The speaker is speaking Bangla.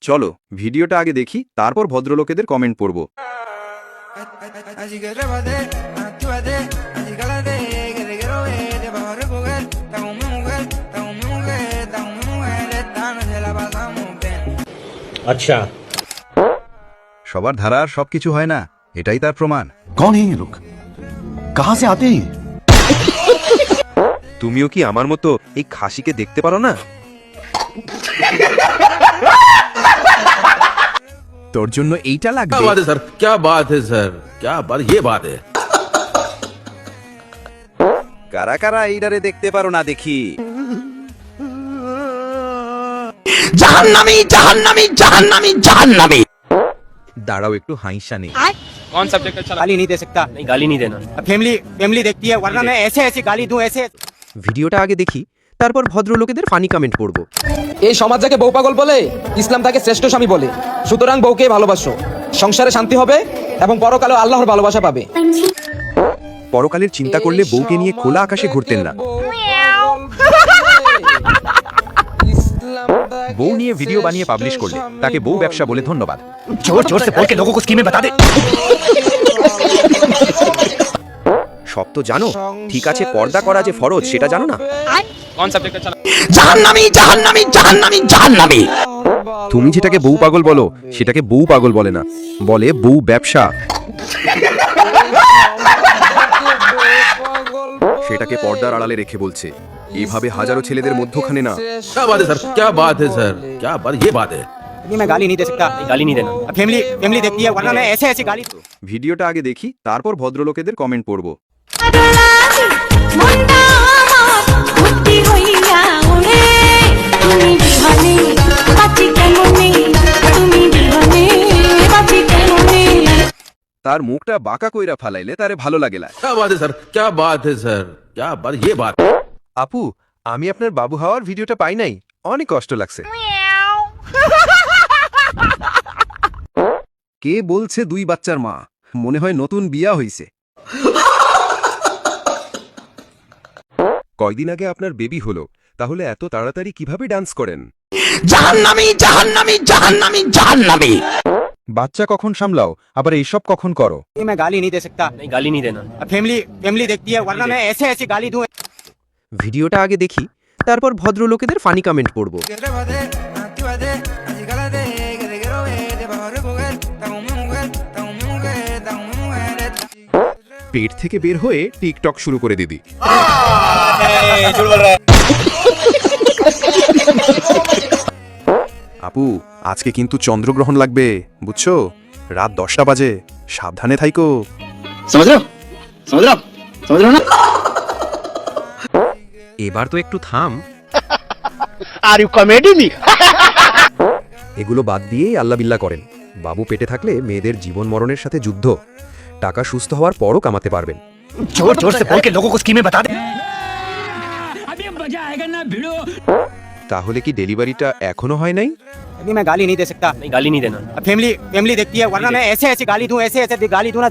চলো ভিডিওটা আগে দেখি, তারপর ভদ্রলোকেদের কমেন্ট পড়ব। Así que trépate, actívate, así cálate, que te quiero ver, te vas a recoger, está con mi mujer, está con mi mujer, está con mi mujer, esta noche la pasamos bien. अच्छा সবার ধারার সবকিছু হয় না, এটাই তার প্রমাণ। कौन है ये लोग? कहां से आते हैं? তুমিও কি আমার মতো এই খাসিকে দেখতে পারো না? তোর জন্য এইটা क्या লাগবে। बात है सर, क्या बात है सर, क्या बात, ये बात है। কারা কারা এইটারে দেখতে পারো না দেখি? जहन्नमी जहन्नमी जहन्नमी जहन्नमी। দাঁড়াও একটু হাইসা নেই। कौन सब्जेक्ट अच्छा गाली नहीं दे सकता। नहीं गाली नहीं देना। फैमिली फैमिली देखती है, वरना मैं ऐसे ऐसी गाली दूं ऐसे। ভিডিওটা আগে দেখি, তারপর ভদ্রলোকেদের ফানি কমেন্ট পড়ব। এই সমাজ যাকে বউ পাগল বলে, ইসলাম তাকে শ্রেষ্ঠ স্বামী বলে। সুতরাং বউকে ভালোবাসো, সংসারে শান্তি হবে এবং পরকালে আল্লাহর ভালোবাসা পাবে। পরকালের চিন্তা করলে বউকে নিয়ে খোলা আকাশে ঘুরতেন না। বউ নিয়ে ভিডিও বানিয়ে পাবলিশ করলে তাকে বউ ব্যবসা বলে ধন্যবাদ। जोर जोर से बोल के लोगों को स्कीमें बता दे। সব তো জানো, ঠিক আছে পর্দা করা যে ফরজ সেটা জানো না? कौन सब्जेक्ट अच्छा जहन्नमी जहन्नमी जहन्नमी जहन्नमी। তুমি যেটাকে বউ পাগল বলো সেটাকে বউ পাগল বলে না, বলে বউ ব্যবসা। সেটাকে পর্দার আড়ালে রেখে বলছে, এইভাবে হাজারো ছেলেদের মধ্যখানে না। क्या बात है सर, क्या बात है सर, क्या बात, ये बात है। नहीं, मैं गाली नहीं दे सकता। नहीं गाली नहीं देना। फैमिली फैमिली देखती है, वरना मैं ऐसे ऐसी गाली। ভিডিওটা আগে দেখি, তারপর ভদ্রলোকেদের কমেন্ট পড়ব। তার মুখটা বাঁকা কইরা ফালাইলে তারে ভালো লাগে না। क्या बात है सर, क्या बात है सर, क्या बात, ये बात। আপু, আমি আপনার বাবু হওয়ার ভিডিওটা পাই নাই, অনেক কষ্ট লাগছে। কে বলছে 2 বাচ্চার মা? মনে হয় নতুন বিয়া হইছে। কয়দিন আগে আপনার বেবি হলো, তাহলে এত তাড়াতাড়ি কিভাবে ডান্স করেন? जहन्नमी जहन्नमी जहन्नमी जहन्नमी। বাচ্চা কখন সামলাও, আবার এইসব কখন করো? नहीं, मैं गाली नहीं दे सकता। नहीं गाली नहीं देना। फैमिली फैमिली देखती है, वरना मैं ऐसे ऐसी गाली दूं। ভিডিওটা আগে দেখি, তারপর ভদ্রলোকেদের ফানি কমেন্ট পড়ব। Así que trépate, actívate, así cálate, que te quiero ver, te vas a recoger, está con mi mujer, está con mi mujer, está con mi mujer, esta পেট থেকে বের হয়ে টিকটক শুরু করে দিদি। আপু, আজকে কিন্তু চন্দ্রগ্রহণ লাগবে, বুঝছো? রাত 10টা বাজে, সাবধানে থাইকো। समझ रहे हो? समझ रहे हो? समझ रहे हो ना? এবার তো একটু থাম। Are you comedy me? এগুলো বাদ দিয়েই আল্লাহ বিল্লাহ করেন। বাবু পেটে থাকলে মেয়েদের জীবন মরণের সাথে যুদ্ধ। টাকা সুস্থ হওয়ার পরও কামাতে পারবেন। जोर जोर से बोल के लोगों को स्कीमें बता दे। তাহলে কি ডেলিভারিটা এখনো হয় নাই? नहीं, मैं गाली नहीं दे सकता। नहीं गाली नहीं देना। फैमिली फैमिली देखती है, वरना मैं ऐसे ऐसी गाली दूं ऐसे ऐसे गाली दूं ना।